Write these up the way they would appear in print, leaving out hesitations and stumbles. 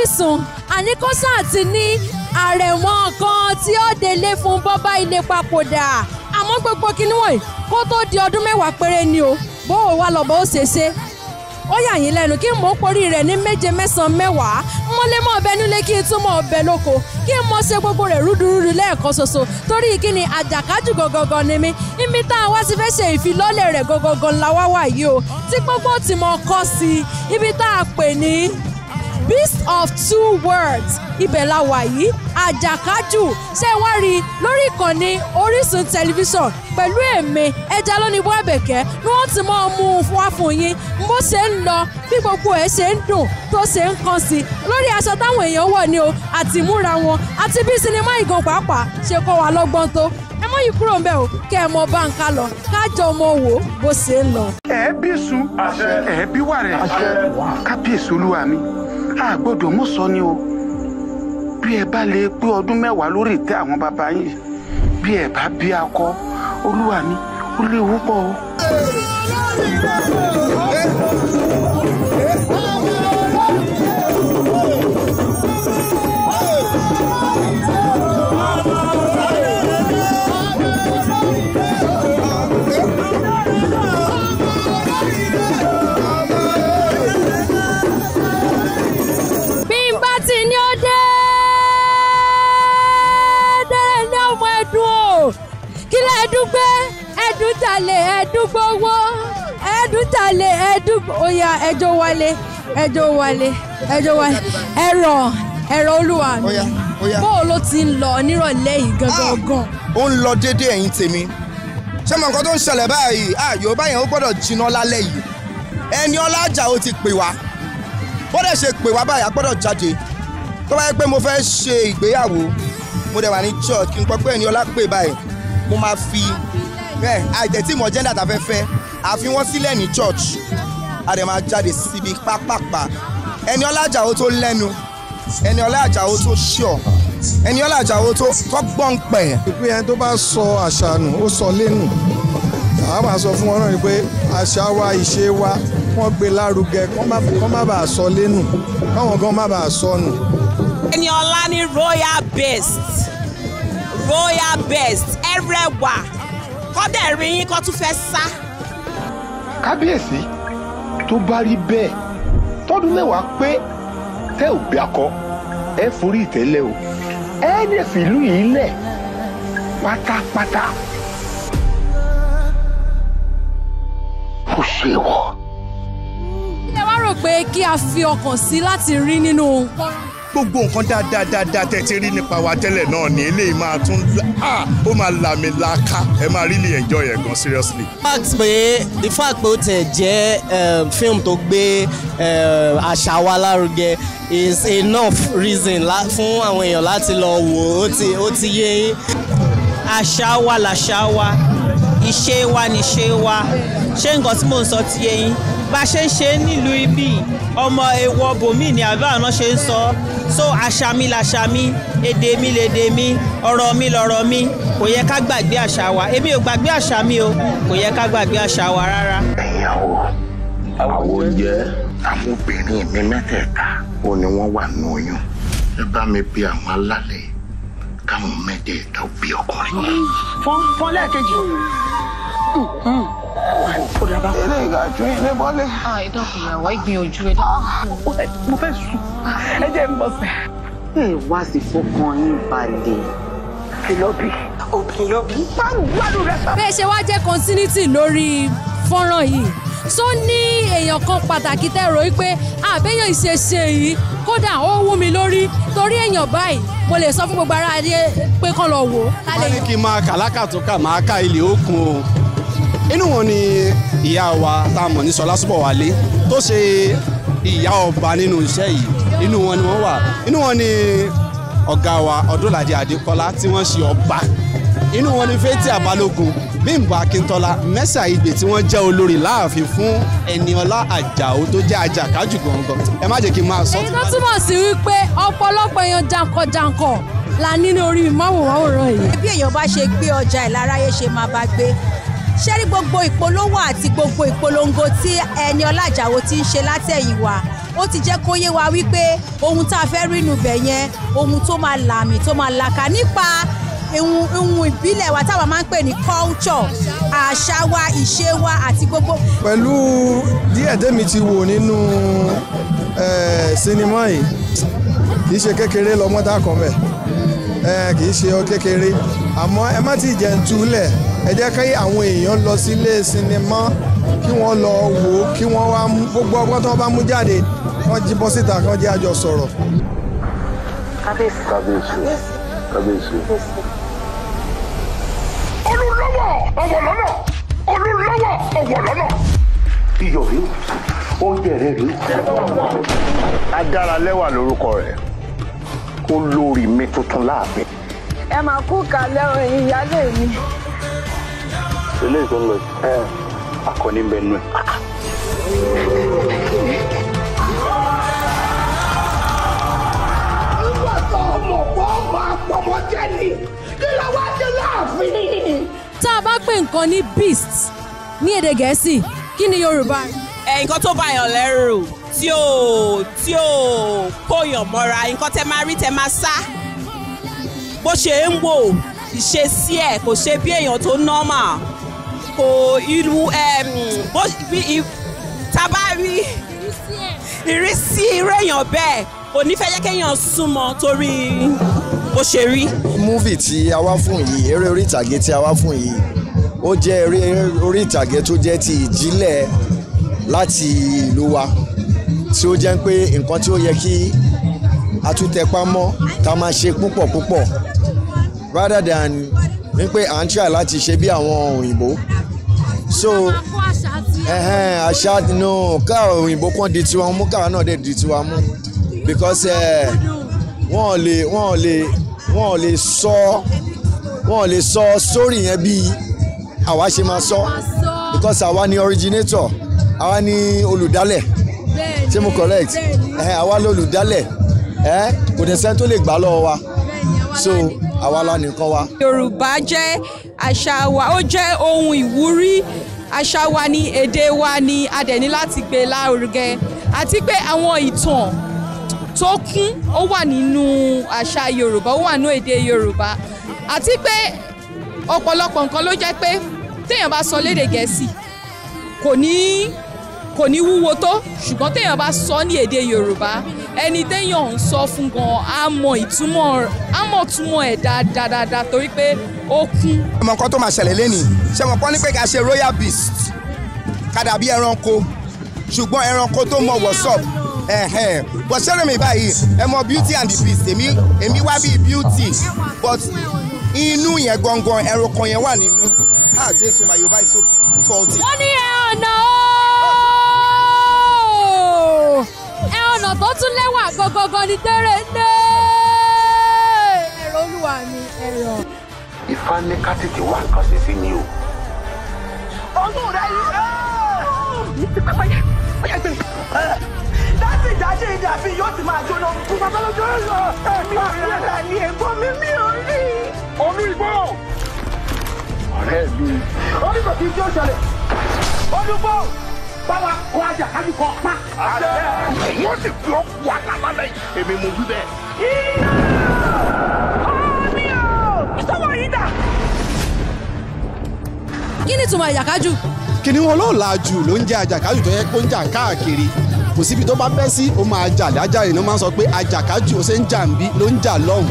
Orisun àníkọ́sà àti ní àrẹ̀mọ kan tí ó délé fún bọ́bá ilé papòdà àmọ́ gbogbo kinní wọ̀nyí kó tó di ọdún 10 péré ni o bó o wá lọ́bọ̀ ó ṣeéṣe ó yà yín lẹ́nu kí n mọ̀ porí rẹ̀ ní 7, 9, 10 mo lè mọ̀ ọbẹ̀ nílé kí n tún mọ̀ ọbẹ̀ lóko kí n mọ̀ ṣe gbogbo rẹ̀ rúdurùdu lẹ́ẹ̀kan ṣoṣo torí kí ni àjàkájù gangan ni mí ibi tá a wá sí fẹ́ ṣe ìfilọ́lẹ̀ rẹ̀ gangan la wá wà yìí o tí gbogbo tí mo kọ́ sí ibi tá a pè ní Beast of 2 words ibẹ̀ la wà yìí Ajakaju ṣé wá rí lórí ìkànnì Orisun tẹlifíṣàn pẹ̀lú èmi ẹja lónìí bó àbẹ̀kẹ́ ni wọ́n ti mọ́ mú un wá fún yín bó ṣe ń lọ bí gbogbo ẹ̀ ṣe ń dùn tó ṣe ń kàn sí lórí aṣọ táwọn èèyàn wọ̀ ni o àti ìmúra wọn àti bí sinimá ìgàn pàápàá ṣe kọ́ wa lọ́gbọ́n tó ẹ mọ́ yìí kúrò ń bẹ̀ o kẹ́ ẹ mọ bá ń ká lọ kájọ mọ wò bó ṣe ń lọ. ẹ̀ẹ́bí sun ẹ̀ẹ́bí wà rẹ̀ kábíyèsí olúwa mi a gbọ́dọ̀ mú sọ ni o bí ẹ bá lè pé ọdún 10 lórí ìtẹ́ àwọn bàbá yìí bí ẹ bá bí akọ olúwa mi ó léwu pọ̀ o. ẹ̀dúgbowó ẹ̀dútalẹ̀ oya ẹjọ́ wálé ẹ̀rọ olúwa mi bóò ló ti ń lọ nírọ̀lẹ́ yìí gangan. ó ń lọ déédéé ẹ̀yin tèmi ṣé mo nǹkan tó ń ṣẹlẹ̀ báyìí Yorùbá yẹn ó gbọ́dọ̀ jiná lálẹ́ yìí Ẹniọlá Àjàó ti pè wá bọ́dẹ̀ ṣe pè wá báyìí a gbọ́dọ̀ jáde tó bá yẹ pé mo fẹ́ ṣe ìgbéyàwó mo dẹ̀ wà ní church kí n gbọ́ pé Ẹniọlá pè báyìí mo máa fi àìtẹ̀tí mọ̀ jẹ́ndà tá fẹ́ fẹ́ àfi wọ́n sílẹ̀ ní church a dẹ̀ máa jáde síbi pápápá Ẹniọlá Àjàó tó lẹ́nu Ẹniọlá Àjàó tó ṣọ̀ Ẹniọlá Àjàó tó gbọ́n pẹ̀. ìpín ẹni tó bá sọ àṣà nù ó sọ lẹ́nu àá máa sọ fún wọn náà ni pé àṣà wa ìṣe wa wọ́n gbé lárugẹ kọ́ má bàa sọ lẹ́nu káwọn gan má bàa sọ nù. Ẹniọlá ní royal best ẹrẹwà kọ́dẹ̀ rí yín kọ́ tún fẹ́ sá. kábíyèsí tó bá rí bẹ́ẹ̀ tọ́dún 10 pé tẹ́ ò bí akọ ẹ forí ìtẹ́lẹ̀ o ẹ lè fìlú yìí lẹ̀ pátápátá. ó ṣe wọ́n. ẹ wá rò pé kí a fi ọkàn sí láti rí nínú gbogbo nǹkan dáadáa tẹ́ ti rí nípa wa tẹ́lẹ̀ náà ni eléyìí máa tún ó máa làmì làkà ẹ máa really enjoy ẹ̀ gan seriously. the fact pé ó tẹ̀ jẹ́ film tó gbé àṣà wa lárugẹ is enough reason fún àwọn èèyàn láti lọ wò ó ti yé yín. àṣà wa làṣà wa ìṣe wa níṣe wa ṣé nǹkan tí mò ń sọ ti yé yín bá ṣe ń ṣe nílùú ibi ọmọ èèwọ̀ bòmí ni àbá àná ṣe ń sọ so àṣà mi làṣà mi èdè mi lèdè mi ọ̀rọ̀ mi lọ̀rọ̀ mi kò yẹ ká gbàgbé àṣà wa èmi ò gbàgbé àṣà mi o kò yẹ ká gbàgbé àṣà wa rárá. ẹ̀yin àwọn oúnjẹ àwọn obìnrin mi mẹ́tẹ̀ẹ̀ta ó ní wọ́n wà nínú oyún ẹ bá mi bí àwọn alálẹ̀ káwọn mẹ́tẹ̀ẹ̀ta ó bí ọkùnrin. fọ́n lẹ́ẹ̀kejì. Eré ìgbàjú ilé bọ́lẹ̀. Ìdọ́kùn ìyàwó ìgbìyànjú ẹ̀dá. Mo fẹ́ sùn. Ẹ jẹ́ ń bọ̀ sẹ́. Ẹ wá sí fọkàn yín balẹ̀. Kìlọ́bì. Òbí lóbi. Bá gbádùn rẹ̀ sá. bẹ́ẹ̀ ṣe wá jẹ́ continuity lórí fọ́nrán yìí so ní èèyàn kan pàtàkì tẹ́ rò wípé àbẹ́yàn ìṣeṣe yìí kódà ó wú mi lórí torí èèyàn báyìí mo lè sọ fún gbogbo ara ayé pé kán lọ wò ó. wọ́n ní kí n máa kàlákà tó kà máa ká ilé òkun o inú wọn ni ìyá wa tá a mọ̀ ní Ṣọlá Ṣóbọ̀wálé tó ṣe ìyá ọba nínú iṣẹ́ yìí inú wọn ni wọ́n wà inú wọn ni ọ̀gá wa Ọdúnládé Adékọ́lá tí wọ́n ṣe ọba inú wọn ni Fathia Balógun Bímbọ́ Akíntọ́lá Mercy Aigbe tí wọ́n jẹ́ olórí láàfin fún Ẹniọlá Àjàó tó jẹ́ Ajakaju gangan ẹ má jẹ́ kí n máa sọ. èyí tó túmọ̀ sí wípé ọ̀pọ̀lọpọ̀ èèyàn jankan-jankan la ní orí máwòrán yìí. bí èèyàn bá ṣe gbé ọjà ìláráyé ṣe máa bá gbé ṣé rí gbogbo ìpolówó àti gbogbo ìpolongo tí Ẹniọlá Àjàó ti ń ṣe látẹ̀yìnwá ó ti jẹ́ kó yé wa wípé ohun tá a fẹ́ rí inú bẹ̀ yẹn ohun tó máa làmì tó máa làkà nípa ohun ìbílẹ̀ wa táwa máa ń pè ní culture àṣà wa ìṣe wa àti gbogbo. pẹ̀lú díẹ̀ tẹ́mi ti wò nínú sinimá yìí kì í ṣe kékeré lọ́mọdá kan bẹ̀ kì í ṣe kékeré àmọ́ ẹ má ti jẹ́ ń túlẹ̀ ẹ jẹ́ kí àwọn èèyàn lọ sílé sinimá kí wọ́n lọ wò ó kí wọ́n wá gbogbo ọgbọ́n tó bá mú jáde wọ́n jí bọ́ síta kí wọ́n jẹ́ àjọ sọ̀rọ̀. kábíyèsí. olùlọ́wọ̀ ọ̀wọ̀ lọ́nà olùlọ́wọ̀ ọ̀wọ̀ lọ́nà. iyọ̀ rí oúnjẹ rẹ̀ rí. adára lẹ́wà lórúkọ rẹ̀ olórí mi tuntun láàfin. ẹ máa kú kalẹ̀ òyìn ìyálé mi. eléyìí tó ń lọ akọni ń bẹ nù ẹ. nígbà tó ọmọ pọ̀ máa pọ̀mọ́ jẹ́ ni kí ló wá dé láàfin. tá a bá pè nǹkan ní beast ní èdè gẹ̀ẹ́sì kí ni yorùbá. nǹkan tó bá yàn lẹ́rù tí ò kóyàn mọ́ra nǹkan tẹ máa rí tẹ máa sá bó ṣe ń wò ìṣesí ẹ̀ kò ṣe bí èèyàn tó normal kò irú tábà rí ìrísí irú èèyàn bẹ́ẹ̀ kò ní fẹ́ jẹ́ kéèyàn súnmọ́ torí bó ṣe rí. múvì tí a wá fún yìí eré orí ìtàgé tí a wá fún yìí ó jẹ́ eré orí ìtàgé tó jẹ́ ti ìjìnlẹ̀ láti ìlú wa tí ó jẹ́ pé nǹkan tí ó yẹ kí a tún tẹpá mọ́ ká máa ṣe púpọ̀ púpọ̀ rather than wípé à ń try láti ṣe bí àwọn òyìnbó so àṣà no ká òyìnbó kan di tiwa mú káwa náà dé di tiwa mú because wọ́n lè sọ story yẹn bí àwa ṣe máa sọ because àwa ni originator àwa ni olùdálẹ̀ ṣé mo correct àwa lolùdálẹ̀ kò ní sẹ́ni tó lè gbà lọ́wọ́ wa so àwa la nìkan wa. Yorùbá jẹ́ àṣà wa ó jẹ́ ohun ìwúrí àṣà wa ni èdè wa ni a dẹ̀ ní láti gbé lárugẹ àti pé àwọn ìtàn tó kún ó wà nínú àṣà Yorùbá ó wà nínú èdè Yorùbá àti pé ọ̀pọ̀lọpọ̀ nǹkan ló jẹ́ pé téèyàn bá sọ lédè Gẹ̀ẹ́sì kò ní wúwo tó ṣùgbọ́n téèyàn bá sọ ní èdè Yorùbá ẹni téèyàn ń sọ fún gan á mọ ìtumọ̀ ẹ̀ dáadáa torí pé ó kún. ọmọ nǹkan tó máa ṣẹlẹ̀ lẹ́nìí ṣé mo kọ́ ní pé ká ṣe royal beast ká dàbí ẹranko ṣùgbọ́n ẹranko tó mọ what's up but ṣẹ́rẹ̀ mi báyìí ẹ mọ beauty and the beast èmi wá bíi beauty but inú yẹn gangan ẹranko yẹn wà nínú Jésù my Yorùbá is so faulty. wọ́n ní ọ̀nà tó tún lẹ́wà gangan ní tẹ́rẹ̀ ní ẹ̀rọ olúwa mi ẹ̀rọ. Ifá ní ká tètè wá nǹkan ṣe sí ni o. ọdún rẹ yìí ti pẹ́ pẹ́yẹ gbé láti ìdájẹ́ ìdí àfi yóò ti máa jóná kó bàbá lọ́jọ́ lọ ẹ̀mí ọ̀rẹ́dà ni ẹ̀gbọ́n mi ò rí. olú ìgbọ́ ọ̀rẹ́ mi. onígbà tí ijó ṣẹlẹ̀ olùgbò báwa kó Ajakaju kọ pa. wọ́n sì fi ọkọ̀ àlàlálẹ̀ èmi mo wí bẹ́ẹ̀. ọ̀mí o sọ́wọ́ yìí dà. kí ni ìtumọ̀ Ajakaju. kìnìún olóòlàjù ló ń jẹ́ Ajakaju tó yẹ kó ń jà káàkiri kò síbi tó bá bẹ́ sí ó máa jà lájà ìná máa ń sọ pé Ajakaju ó ṣe ń jà ń bí ló ń jà lọ́hùn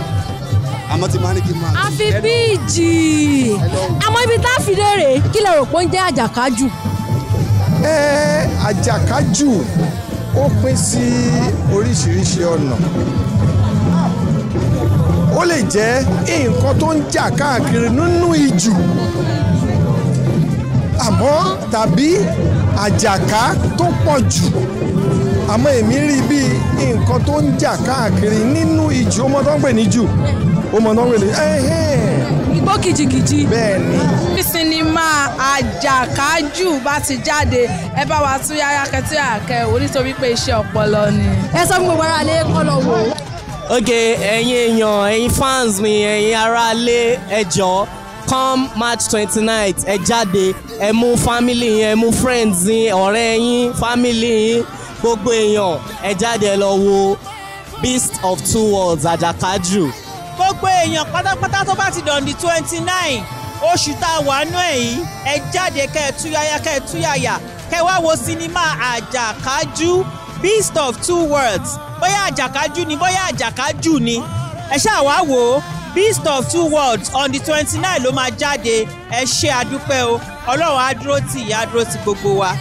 àmọ́ ti máa ní kí n máa. àfi bíìjì àmọ́ ibi tá a fi léèrè kí lè rò pé ó ń jẹ́ Ajakaju. Ajakaju ó pín sí oríṣiríṣi ọ̀nà ó lè jẹ́ nǹkan tó ń jà káàkiri nínú ìjù àmọ́ tàbí àjàká tó pọ̀ jù àmọ́ èmi rí bí nǹkan tó ń jà káàkiri nínú ìjù ó mọ tó ń pè ní jù ó mọ tó ń pè ní igbó kìjìkìjì. bẹ́ẹ̀ni. bí sinimá Ajakaju bá ti jáde ẹ bá wa tún yára kẹtí àkẹwò nítorí pé iṣẹ́ ọpọlọ ni. ẹ sọ fún gbogbo ara lé kọ́ lọ wò. ok ẹ̀yin èèyàn ẹ̀yin fans mi ẹ̀yin aráalé ẹ jọ̀ọ́ come March 29th ẹ jáde ẹ mú family yín ẹ mú friends yín ọ̀rẹ́ yín family yín gbogbo èèyàn ẹ jáde ẹ lọ wo Beast of Two Worlds Ajakaju. gbogbo èèyàn pátápátá tó bá ti dọ̀ndì 29 oṣù tá a wà nú ẹ̀ yìí ẹ jáde kẹ́ ẹ túyáyá kẹ́ ẹ wá wo sinimá Ajakaju Beast of Two Worlds bóyá Ajakaju ni bóyá Ajakaju ni ẹ ṣáà wá wò ó Beast of Two Worlds on the 29 ló máa jáde ẹ ṣe àdúpẹ́ o Ọlọ́run á dúró tì yín á dúró tì gbogbo wa.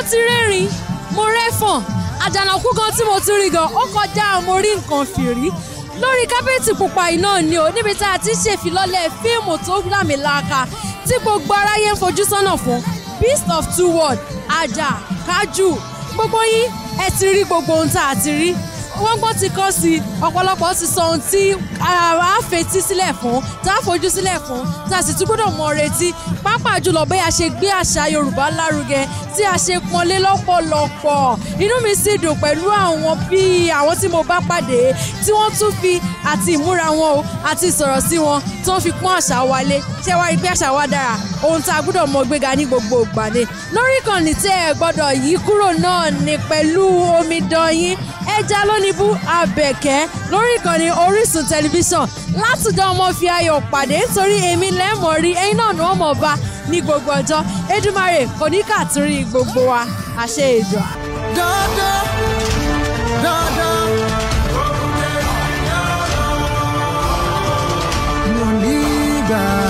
ti rẹ́rìn mo rẹ́fọ̀n àjànàkú gan tí mo ti rí gan ó kọjá mo rí nǹkan fìrí lórí kápẹ́ẹ̀tì pupa iná ni o níbi tá a ti ṣèfilọ́lẹ̀ fíìmù tó lámìlaka tí gbogbo aráyé ń fojú sọ́nà fún Beast of Two Worlds Ajakaju gbogbo yín ẹ ti rí gbogbo ohun tá a ti rí wọ́n gbọ́ ti kọ́ sí ọ̀pọ̀lọpọ̀ ti sọ ohun tí a fetí sílẹ̀ fún tá a fojú sílẹ̀ fún tá a sì tún gbọ́dọ̀ mọ retí pàápàá jùlọ bẹ́ẹ̀ a ṣe gbé àṣà Yorùbá lárugẹ tí a ṣe pọ́nlé lọ́pọ̀lọpọ̀ inú mi sì dùn pẹ̀lú àwọn bíi àwọn tí mo bá pàdé tí wọ́n tún fi àti ìmúra wọn o àti ìsọ̀rọ̀ sí wọn tí wọ́n fi pọ́n àṣà wa lé ṣé wá rí pé àṣà wa dára ohun tá a gbọ́dọ̀ mọ gbéga ní gbogbo ìgbà ni lórí ìkànnì tí ẹ gbọ́dọ̀ yí kúrò náà ni pẹ̀lú omidan yín ẹja lónìbù Àbẹ̀kẹ́ lórí ìkànnì Orísun tẹlifíṣàn látùjọ́ ọmọ fi ayọ̀ pàdé nítorí èmi lẹ́mọ̀ rí ẹ̀yin náà ni wọ́n mọ̀ bá ní gbogbo ọjọ́ Èdùmàrè kò ní kàtúrí gbogbo wa àṣẹ ìjọ. dandan dandan mo ní gbà.